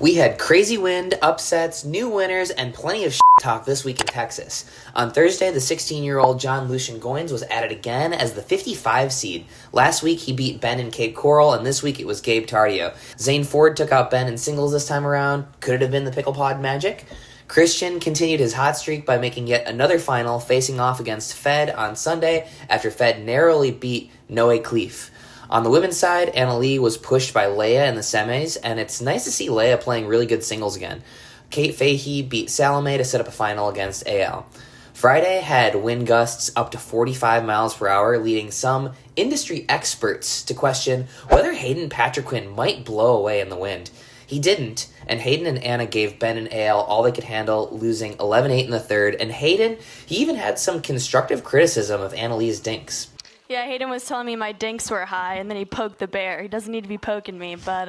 We had crazy wind, upsets, new winners, and plenty of talk this week in Texas. On Thursday, the 16-year-old John Lucian Goins was added again as the 55 seed. Last week, he beat Ben in Cape Coral, and this week it was Gabe Tardio. Zane Ford took out Ben in singles this time around. Could it have been the Pickle Pod magic? Christian continued his hot streak by making yet another final, facing off against Fed on Sunday after Fed narrowly beat Noe Cleef. On the women's side, Anna Lee was pushed by Leia in the semis, and it's nice to see Leia playing really good singles again. Kate Fahey beat Salome to set up a final against AL. Friday had wind gusts up to 45 miles per hour, leading some industry experts to question whether Hayden Patriquin might blow away in the wind. He didn't, and Hayden and Anna gave Ben and AL all they could handle, losing 11-8 in the third, and Hayden, he even had some constructive criticism of Anna Lee's dinks. Yeah, Hayden was telling me my dinks were high, and then he poked the bear. He doesn't need to be poking me, but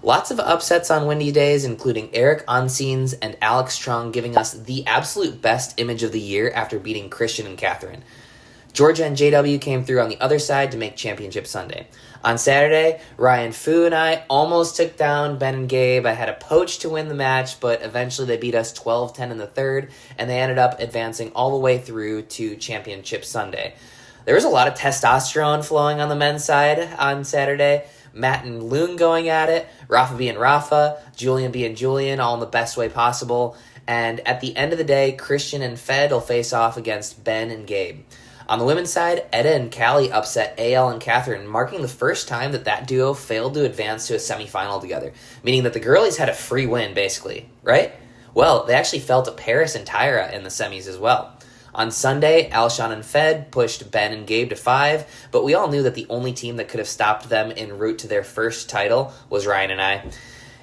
Lots of upsets on windy days, including Eric Onsines and Alex Trung giving us the absolute best image of the year after beating Christian and Catherine. Georgia and JW came through on the other side to make Championship Sunday. On Saturday, Ryan Fu and I almost took down Ben and Gabe. I had a poach to win the match, but eventually they beat us 12-10 in the third, and they ended up advancing all the way through to Championship Sunday. There was a lot of testosterone flowing on the men's side on Saturday. Matt and Loon going at it, Rafa being Rafa, Julian being Julian, all in the best way possible. And at the end of the day, Christian and Fed will face off against Ben and Gabe. On the women's side, Etta and Callie upset AL and Catherine, marking the first time that duo failed to advance to a semifinal together, meaning that the girlies had a free win, basically, right? Well, they actually fell to Paris and Tyra in the semis as well. On Sunday, Alshon and Fed pushed Ben and Gabe to 5, but we all knew that the only team that could have stopped them en route to their first title was Ryan and I.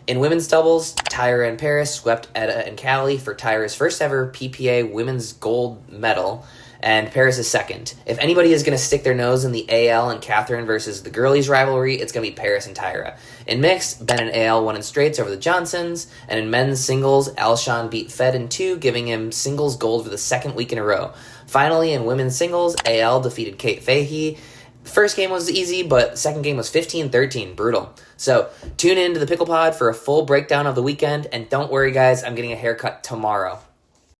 In women's doubles, Tyra and Paris swept Etta and Callie for Tyra's first ever PPA women's gold medal, and Paris is second. If anybody is going to stick their nose in the AL and Catherine versus the girlies rivalry, it's going to be Paris and Tyra. In mixed, Ben and AL won in straights over the Johnsons, and in men's singles, Alshon beat Fed in 2, giving him singles gold for the second week in a row. Finally, in women's singles, AL defeated Kate Fahey. The first game was easy, but the second game was 15-13, brutal. So tune in to the Pickle Pod for a full breakdown of the weekend, and don't worry guys, I'm getting a haircut tomorrow.